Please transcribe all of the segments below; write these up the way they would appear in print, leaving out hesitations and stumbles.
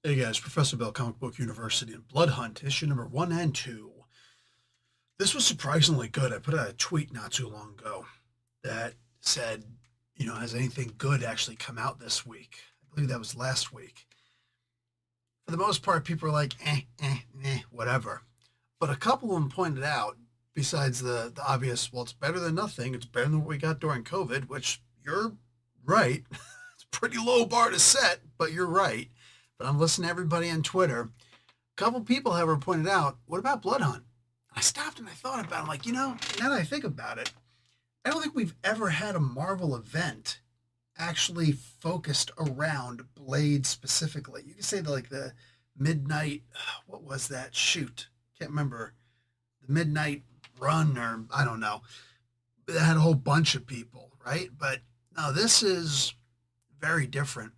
Hey guys, Professor Bell, Comic Book University, and Blood Hunt, issue number 1 and 2. This was surprisingly good. I put out a tweet not too long ago that said, has anything good actually come out this week? I believe that was last week. For the most part, people are like, whatever. But a couple of them pointed out, besides the obvious, well, it's better than nothing. It's better than what we got during COVID, which you're right. It's a pretty low bar to set, but you're right. But I'm listening to everybody on Twitter. A couple people, however, pointed out, what about Blood Hunt? I stopped and I thought about it. I'm like, now that I think about it, I don't think we've ever had a Marvel event actually focused around Blade specifically. You could say like the midnight, what was that? Shoot, can't remember. The midnight run, or I don't know. It had a whole bunch of people, right? But no, this is very different.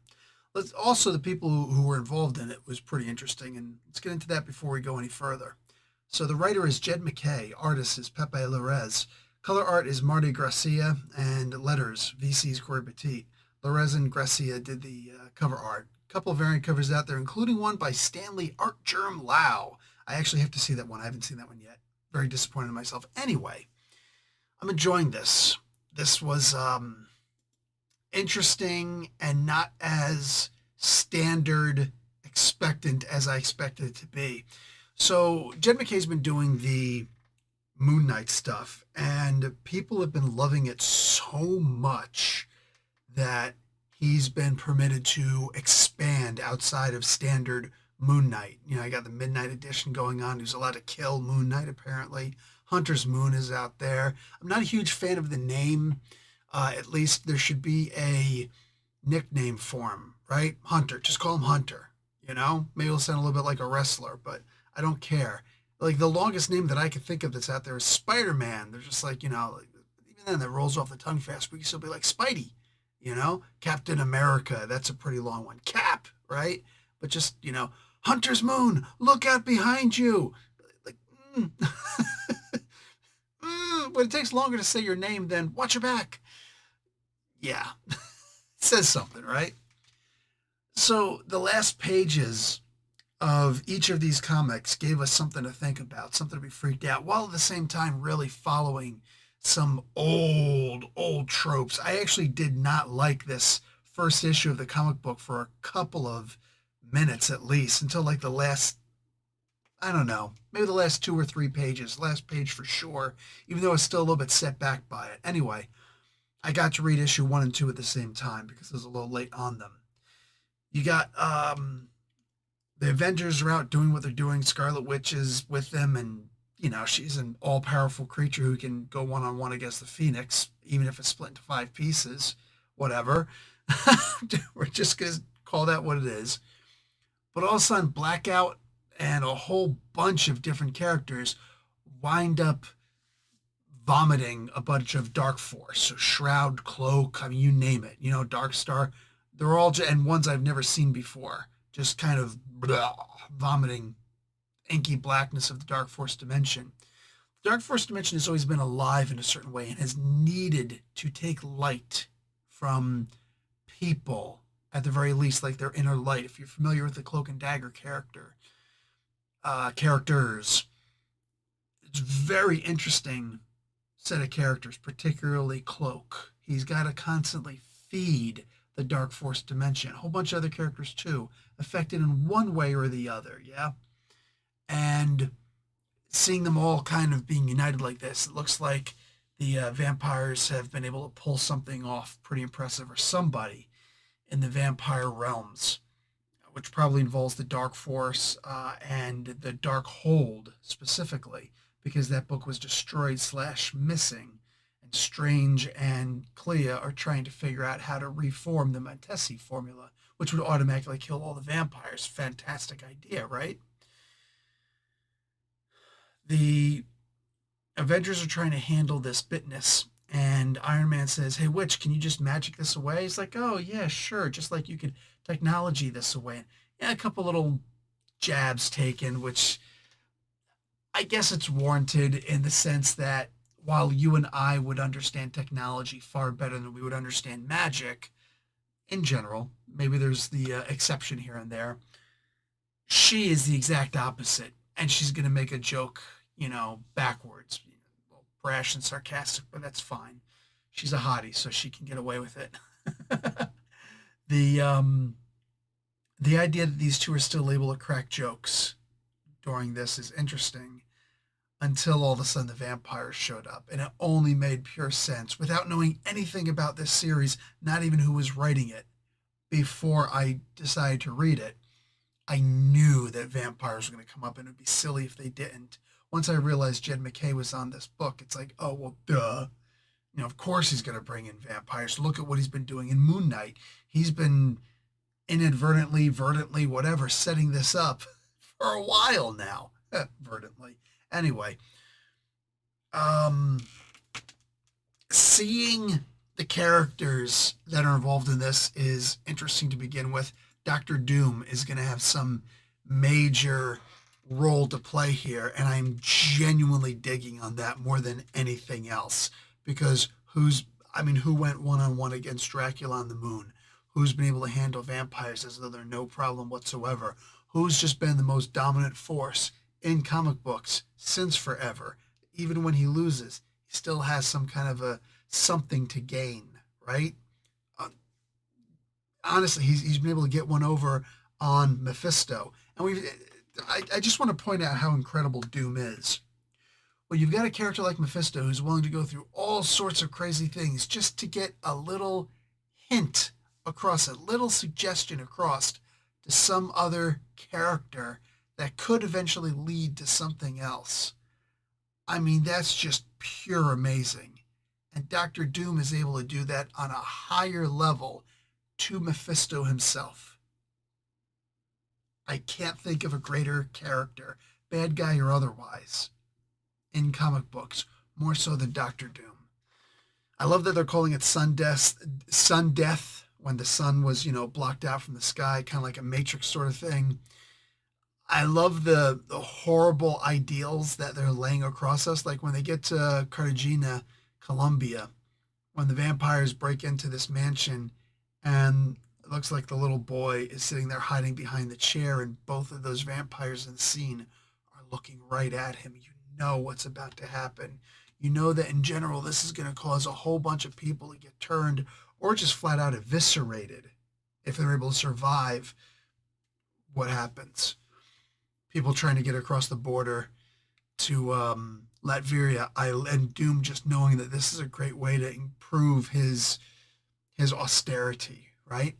Let's also, the people who were involved in it was pretty interesting, and let's get into that before we go any further. So the writer is Jed McKay, artist is Pepe Larez, color art is Marty Gracia, and letters VC's Corey Petit. Larez and Gracia did the cover art. A couple of variant covers out there, including one by Stanley Artgerm Lau. I actually have to see that one. I haven't seen that one yet. Very disappointed in myself. Anyway, I'm enjoying this. This was interesting and not as standard expectant as I expected it to be. So Jed McKay's been doing the Moon Knight stuff, and people have been loving it so much that he's been permitted to expand outside of standard Moon Knight. I got the Midnight Edition going on. He's allowed to kill Moon Knight, apparently. Hunter's Moon is out there. I'm not a huge fan of the name. At least there should be a nickname for him, right? Hunter. Just call him Hunter. Maybe it'll sound a little bit like a wrestler, but I don't care. Like the longest name that I can think of that's out there is Spider-Man. They're just like, like, even then that rolls off the tongue fast. We can still be like Spidey, Captain America. That's a pretty long one. Cap, right? But just, Hunter's Moon, look out behind you. Like, but it takes longer to say your name than watch your back. Yeah, it says something, right? So the last pages of each of these comics gave us something to think about, something to be freaked out, while at the same time really following some old tropes. I actually did not like this first issue of the comic book for a couple of minutes at least, until like the last, I don't know, maybe the last 2 or 3 pages, last page for sure, even though I was still a little bit set back by it. Anyway, I got to read issue 1 and 2 at the same time because it was a little late on them. You got the Avengers are out doing what they're doing. Scarlet Witch is with them, and she's an all-powerful creature who can go one-on-one against the Phoenix, even if it's split into 5 pieces. Whatever. We're just gonna call that what it is. But all of a sudden, Blackout and a whole bunch of different characters wind up vomiting a bunch of Dark Force. So Shroud, Cloak, I mean, you name it. Dark Star. They're all, and ones I've never seen before. Just kind of vomiting inky blackness of the Dark Force dimension. The Dark Force dimension has always been alive in a certain way and has needed to take light from people, at the very least, like their inner light. If you're familiar with the Cloak and Dagger characters, it's very interesting set of characters, particularly Cloak. He's got to constantly feed the Dark Force dimension. A whole bunch of other characters too, affected in one way or the other, yeah? And seeing them all kind of being united like this, it looks like the vampires have been able to pull something off pretty impressive, or somebody in the vampire realms, which probably involves the Dark Force and the Dark Hold specifically, because that book was destroyed / missing. And Strange and Clea are trying to figure out how to reform the Montesi formula, which would automatically kill all the vampires. Fantastic idea, right? The Avengers are trying to handle this bitness, and Iron Man says, "Hey, Witch, can you just magic this away?" He's like, "Oh, yeah, sure. Just like you could technology this away." And yeah, a couple little jabs taken, which I guess it's warranted in the sense that while you and I would understand technology far better than we would understand magic in general, maybe there's the exception here and there. She is the exact opposite, and she's going to make a joke, backwards, a little brash and sarcastic, but that's fine. She's a hottie, so she can get away with it. the the idea that these two are still able to crack jokes during this is interesting until all of a sudden the vampires showed up, and it only made pure sense without knowing anything about this series, not even who was writing it. Before I decided to read it, I knew that vampires were going to come up, and it would be silly if they didn't. Once I realized Jed McKay was on this book, it's like, oh, well, duh. Of course he's going to bring in vampires. Look at what he's been doing in Moon Knight. He's been inadvertently, verdantly, whatever, setting this up for a while now. Verdantly. Anyway, seeing the characters that are involved in this is interesting to begin with. Dr. Doom is going to have some major role to play here, and I'm genuinely digging on that more than anything else, because who went one-on-one against Dracula on the moon? Who's been able to handle vampires as though they're no problem whatsoever? Who's just been the most dominant force in comic books since forever? Even when he loses, he still has some kind of a something to gain, right? Honestly, he's been able to get one over on Mephisto. And I just want to point out how incredible Doom is. Well, you've got a character like Mephisto who's willing to go through all sorts of crazy things just to get a little hint across, a little suggestion across to some other character that could eventually lead to something else. I mean, that's just pure amazing. And Dr. Doom is able to do that on a higher level to Mephisto himself. I can't think of a greater character, bad guy or otherwise, in comic books, more so than Doctor Doom. I love that they're calling it sun death when the sun was, blocked out from the sky, kind of like a Matrix sort of thing. I love the horrible ideals that they're laying across us, like when they get to Cartagena, Colombia, when the vampires break into this mansion, and it looks like the little boy is sitting there hiding behind the chair, and both of those vampires in the scene are looking right at him. You know what's about to happen. You know that in general, this is going to cause a whole bunch of people to get turned or just flat out eviscerated if they're able to survive what happens. People trying to get across the border to Latveria, and Doom just knowing that this is a great way to improve his austerity, right?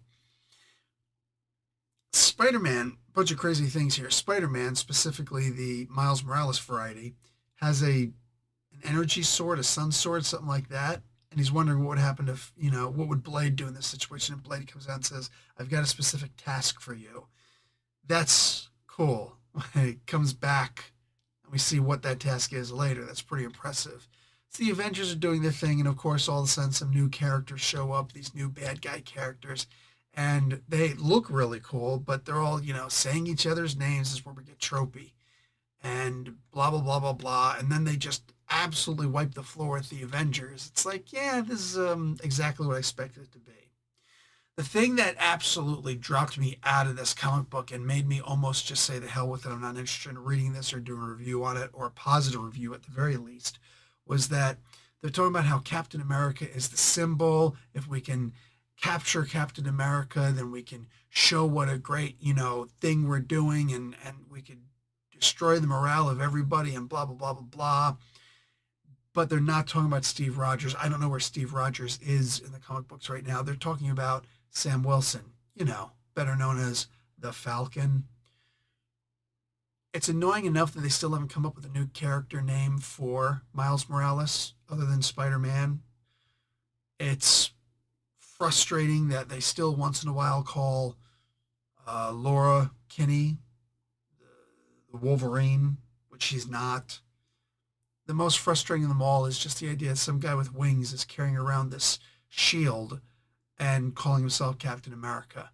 Spider-Man, bunch of crazy things here. Spider-Man, specifically the Miles Morales variety, has an energy sword, a sun sword, something like that. And he's wondering what would happen if, what would Blade do in this situation? And Blade comes out and says, I've got a specific task for you. That's cool. When it comes back and we see what that task is later, that's pretty impressive. So the Avengers are doing their thing, and of course, all of a sudden, some new characters show up, these new bad guy characters, and they look really cool, but they're all, saying each other's names. This is where we get tropey, and blah, blah, blah, blah, blah, and then they just absolutely wipe the floor with the Avengers. It's like, yeah, this is exactly what I expected it to be. The thing that absolutely dropped me out of this comic book and made me almost just say the hell with it, I'm not interested in reading this or doing a review on it, or a positive review at the very least, was that they're talking about how Captain America is the symbol. If we can capture Captain America, then we can show what a great, thing we're doing, and we could destroy the morale of everybody and blah, blah, blah, blah, blah. But they're not talking about Steve Rogers. I don't know where Steve Rogers is in the comic books right now. They're talking about Sam Wilson, better known as the Falcon. It's annoying enough that they still haven't come up with a new character name for Miles Morales other than Spider-Man. It's frustrating that they still once in a while call Laura Kinney the Wolverine, which she's not. The most frustrating of them all is just the idea that some guy with wings is carrying around this shield and calling himself Captain America.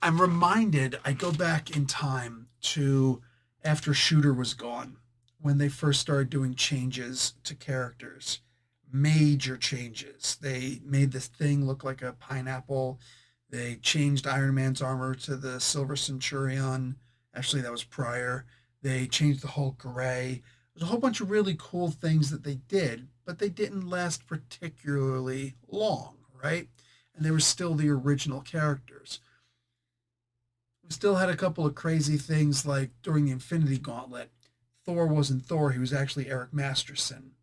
I'm reminded, I go back in time to after Shooter was gone, when they first started doing changes to characters, major changes. They made this thing look like a pineapple. They changed Iron Man's armor to the Silver Centurion. Actually, that was prior. They changed the Hulk gray. There's a whole bunch of really cool things that they did, but they didn't last particularly long, right? And they were still the original characters. We still had a couple of crazy things like during the Infinity Gauntlet. Thor wasn't Thor, he was actually Eric Masterson.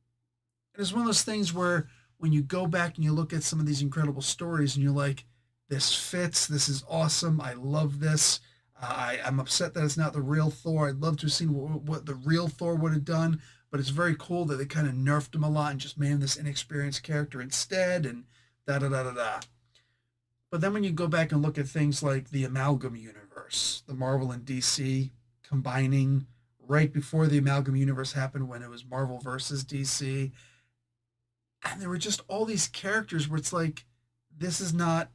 And it's one of those things where when you go back and you look at some of these incredible stories and you're like, this fits, this is awesome, I love this. I'm upset that it's not the real Thor. I'd love to have seen what the real Thor would have done, but it's very cool that they kind of nerfed him a lot and just made him this inexperienced character instead, and da da da da da. But then when you go back and look at things like the Amalgam Universe, the Marvel and DC combining right before the Amalgam Universe happened when it was Marvel versus DC, and there were just all these characters where it's like, this is not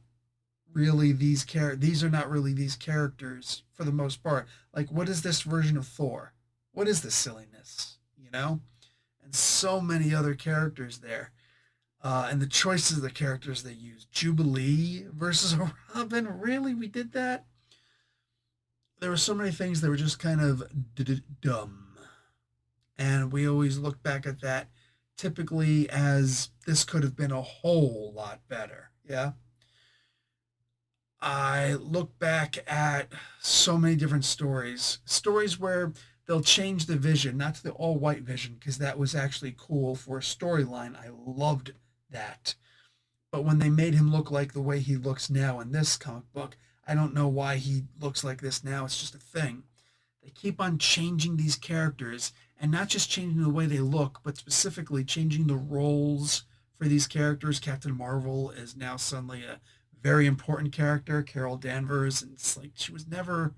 really these are not really these characters for the most part. Like, what is this version of Thor? What is this silliness? You know? And so many other characters there. And the choices of the characters they use. Jubilee versus a Robin. Really? We did that? There were so many things that were just kind of dumb. And we always look back at that typically as this could have been a whole lot better. Yeah. I look back at so many different stories where they'll change the vision, not to the all white vision, because that was actually cool for a storyline. I loved that. But when they made him look like the way he looks now in this comic book, I don't know why he looks like this now. It's just a thing. They keep on changing these characters, and not just changing the way they look, but specifically changing the roles for these characters. Captain Marvel is now suddenly a very important character, Carol Danvers, and it's like she was never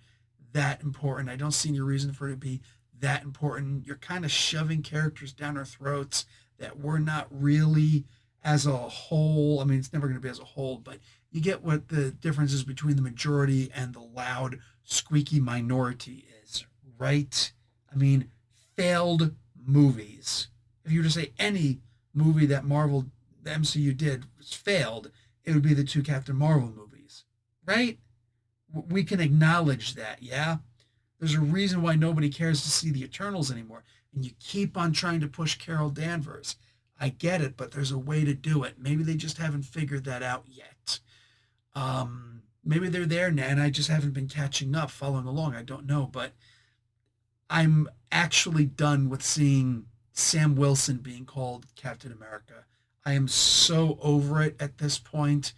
that important. I don't see any reason for her to be that important. You're kind of shoving characters down our throats that we're not really as a whole. I mean, it's never going to be as a whole, but you get what the difference is between the majority and the loud, squeaky minority is, right? I mean, failed movies. If you were to say any movie that Marvel, the MCU did, was failed, it would be the two Captain Marvel movies, right? We can acknowledge that, yeah? There's a reason why nobody cares to see the Eternals anymore, and you keep on trying to push Carol Danvers. I get it, but there's a way to do it. Maybe they just haven't figured that out yet. Maybe they're there now, and I just haven't been catching up, following along. I don't know, but I'm actually done with seeing Sam Wilson being called Captain America. I am so over it at this point.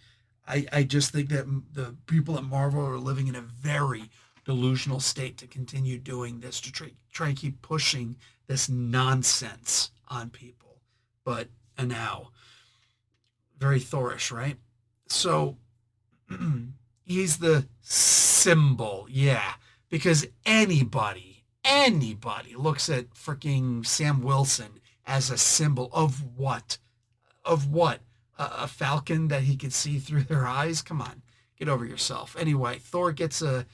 I just think that the people at Marvel are living in a very delusional state to continue doing this, to try and keep pushing this nonsense on people. But, and now, very Thorish, right? So, he's the symbol, yeah. Because anybody looks at freaking Sam Wilson as a symbol of what? Of what? A falcon that he could see through their eyes? Come on, get over yourself. Anyway, Thor gets a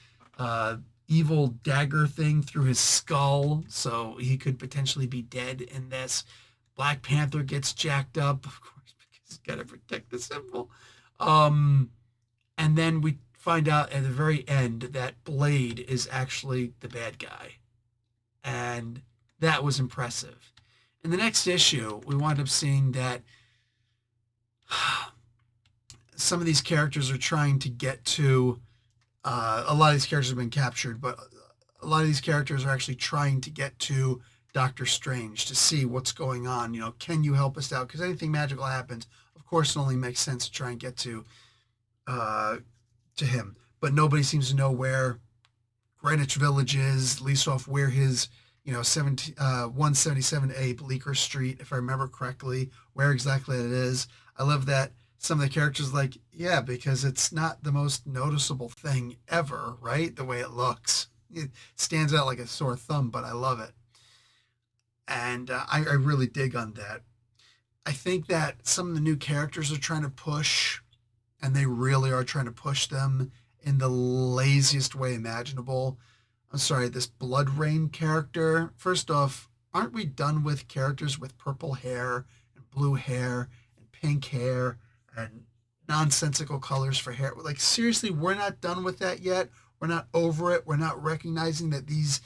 evil dagger thing through his skull, so he could potentially be dead in this. Black Panther gets jacked up, of course, because he's got to protect the symbol. And then we find out at the very end that Blade is actually the bad guy. And that was impressive. In the next issue, we wind up seeing that some of these characters are trying to get to, a lot of these characters have been captured, but a lot of these characters are actually trying to get to Doctor Strange to see what's going on. You know, can you help us out? Because anything magical happens, of course, it only makes sense to try and get to him. But nobody seems to know where Greenwich Village is, least off where his, 177A Bleecker Street, if I remember correctly, where exactly it is. I love that some of the characters like, yeah, because it's not the most noticeable thing ever, right? The way it looks. It stands out like a sore thumb, but I love it. And I really dig on that. I think that some of the new characters are trying to push, and they really are trying to push them in the laziest way imaginable. I'm sorry, this Blood Rain character. First off, aren't we done with characters with purple hair and blue hair and pink hair and nonsensical colors for hair. Like, seriously, we're not done with that yet. We're not over it. We're not recognizing that these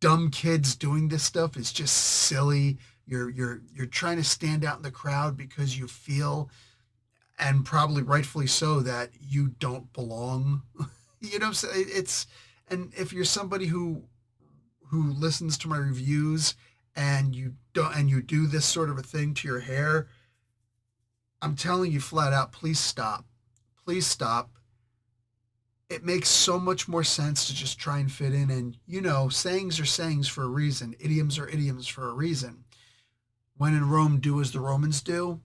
dumb kids doing this stuff is just silly. You're trying to stand out in the crowd because you feel, and probably rightfully so, that you don't belong. You know what I'm saying? It's, and if you're somebody who listens to my reviews and you do this sort of a thing to your hair, I'm telling you flat out, please stop. Please stop. It makes so much more sense to just try and fit in. And, sayings are sayings for a reason. Idioms are idioms for a reason. When in Rome, do as the Romans do.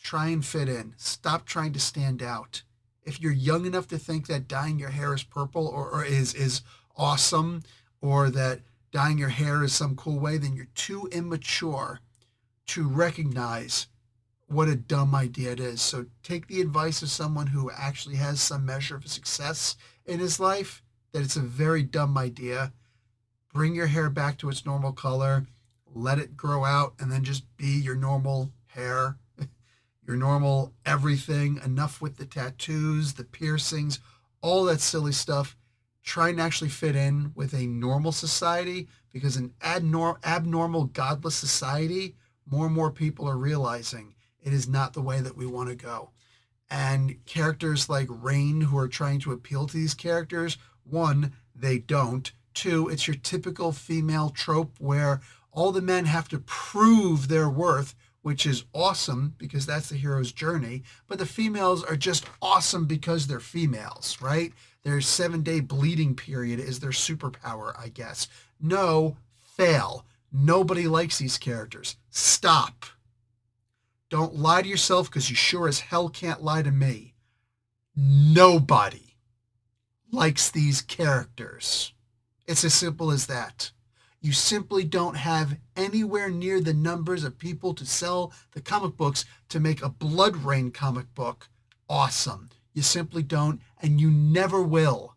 Try and fit in. Stop trying to stand out. If you're young enough to think that dyeing your hair is purple or is awesome, or that dyeing your hair is some cool way, then you're too immature to recognize what a dumb idea it is. So take the advice of someone who actually has some measure of success in his life, that it's a very dumb idea. Bring your hair back to its normal color, let it grow out, and then just be your normal hair, your normal everything. Enough with the tattoos, the piercings, all that silly stuff. Try and actually fit in with a normal society, because an abnormal, godless society, more and more people are realizing it is not the way that we want to go. And characters like Rain, who are trying to appeal to these characters, one, they don't. Two, it's your typical female trope where all the men have to prove their worth, which is awesome because that's the hero's journey. But the females are just awesome because they're females, right? Their 7-day bleeding period is their superpower, I guess. No, fail. Nobody likes these characters. Stop. Don't lie to yourself, because you sure as hell can't lie to me. Nobody likes these characters. It's as simple as that. You simply don't have anywhere near the numbers of people to sell the comic books to make a Blood Rain comic book awesome. You simply don't, and you never will,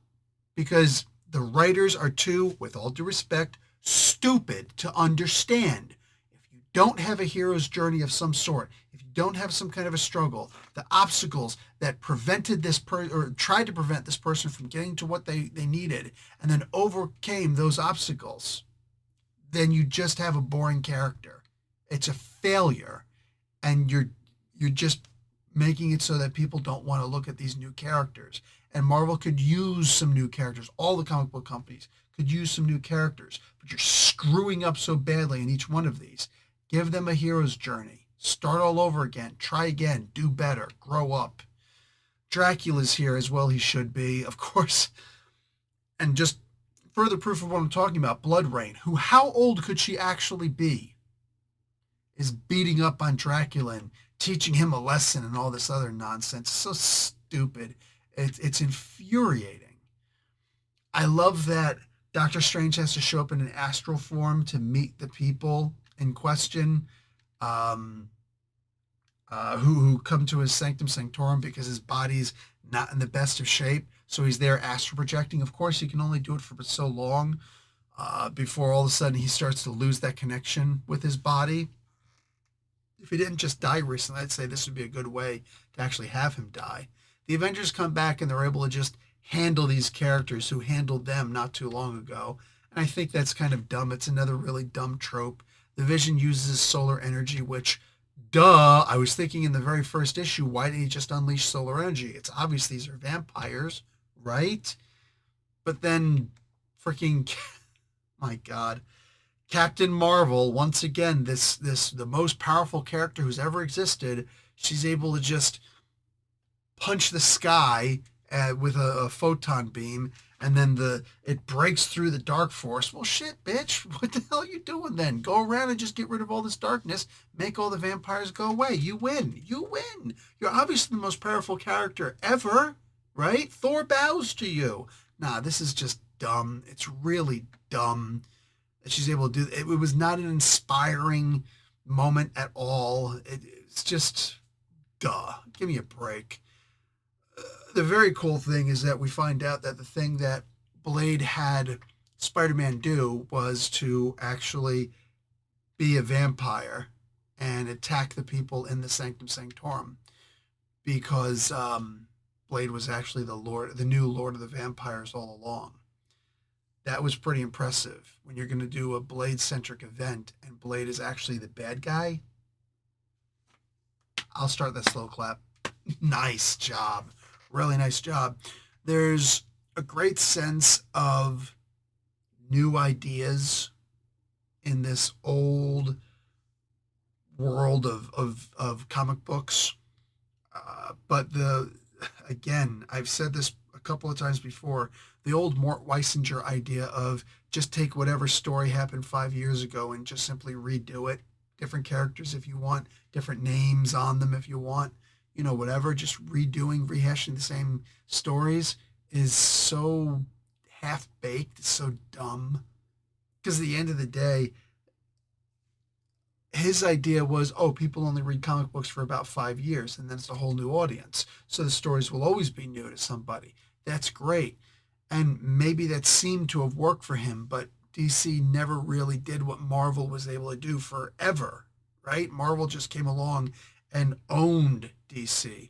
because the writers are too, with all due respect, stupid to understand. If you don't have a hero's journey of some sort, if you don't have some kind of a struggle, the obstacles that prevented this or tried to prevent this person from getting to what they needed, and then overcame those obstacles, then you just have a boring character. It's a failure, and you're just making it so that people don't want to look at these new characters. And Marvel could use some new characters. All the comic book companies could use some new characters, but you're screwing up so badly in each one of these. Give them a hero's journey. Start all over again. Try again. Do better. Grow up. Dracula's here as well. He should be, of course. And just further proof of what I'm talking about, Blood Rain, who, how old could she actually be, is beating up on Dracula and teaching him a lesson and all this other nonsense. So stupid. It's infuriating. I love that Doctor Strange has to show up in an astral form to meet the people in question, who come to his sanctum sanctorum because his body's not in the best of shape. So he's there astral projecting. Of course, he can only do it for so long before all of a sudden he starts to lose that connection with his body. If he didn't just die recently, I'd say this would be a good way to actually have him die. The Avengers come back and they're able to just handle these characters who handled them not too long ago. And I think that's kind of dumb. It's another really dumb trope. The Vision uses solar energy, which, duh, I was thinking in the very first issue, why didn't he just unleash solar energy? It's obvious these are vampires, right? But then freaking, my God, Captain Marvel, once again, the most powerful character who's ever existed, she's able to just punch the sky with a photon beam, and then it breaks through the dark force. Well, shit, bitch, what the hell are you doing then? Go around and just get rid of all this darkness, make all the vampires go away. You win. You win. You're obviously the most powerful character ever, right? Thor bows to you. Nah, this is just dumb. It's really dumb that she's able to do it. It was not an inspiring moment at all. It's just, duh. Give me a break. The very cool thing is that we find out that the thing that Blade had Spider-Man do was to actually be a vampire and attack the people in the Sanctum Sanctorum. because Blade was actually the new Lord of the Vampires all along. That was pretty impressive. When you're going to do a Blade centric event and Blade is actually the bad guy, I'll start that slow clap. Nice job. Really nice job. There's a great sense of new ideas in this old world of comic books. But again, I've said this a couple of times before, the old Mort Weisinger idea of just take whatever story happened 5 years ago and just simply redo it. Different characters if you want, different names on them if you want, whatever, just rehashing the same stories is so half baked, it's so dumb. Because at the end of the day, his idea was, oh, people only read comic books for about 5 years, and then it's a whole new audience. So the stories will always be new to somebody. That's great. And maybe that seemed to have worked for him, but DC never really did what Marvel was able to do forever, right? Marvel just came along and owned DC.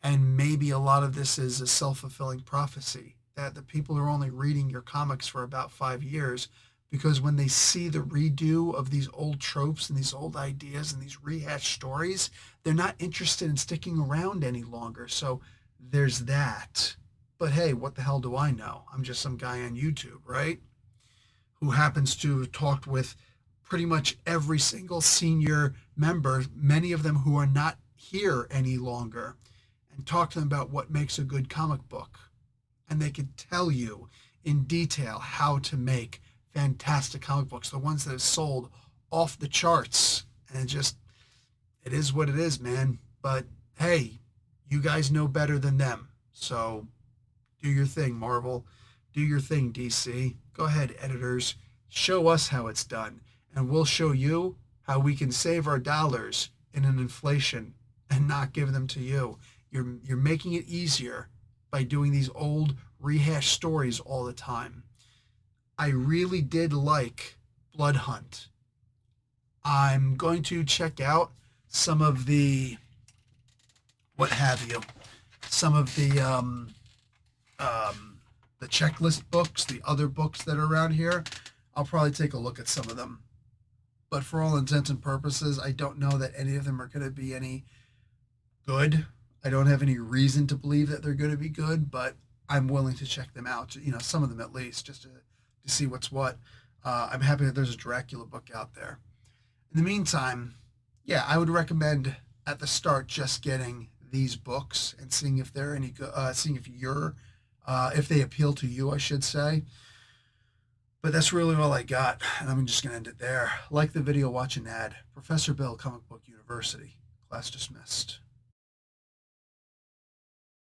And maybe a lot of this is a self-fulfilling prophecy that the people are only reading your comics for about 5 years because when they see the redo of these old tropes and these old ideas and these rehashed stories, they're not interested in sticking around any longer. So there's that. But hey, what the hell do I know? I'm just some guy on YouTube, right? Who happens to have talked with pretty much every single senior member, many of them who are not here any longer, and talk to them about what makes a good comic book. And they could tell you in detail how to make fantastic comic books, the ones that have sold off the charts. And it is what it is, man. But hey, you guys know better than them. So do your thing, Marvel. Do your thing, DC. Go ahead, editors. Show us how it's done. And we'll show you how we can save our dollars in an inflation and not give them to you. You're making it easier by doing these old rehashed stories all the time. I really did like Blood Hunt. I'm going to check out some of the what have you, some of the checklist books, the other books that are around here. I'll probably take a look at some of them. But for all intents and purposes, I don't know that any of them are going to be any good. I don't have any reason to believe that they're going to be good, but I'm willing to check them out. Some of them at least, just to see what's what. I'm happy that there's a Dracula book out there. In the meantime, yeah, I would recommend at the start just getting these books and seeing if they're any good, seeing if they appeal to you, I should say. But that's really all I got, and I'm just going to end it there. Like the video, watch an ad. Professor Bill, Comic Book University. Class dismissed.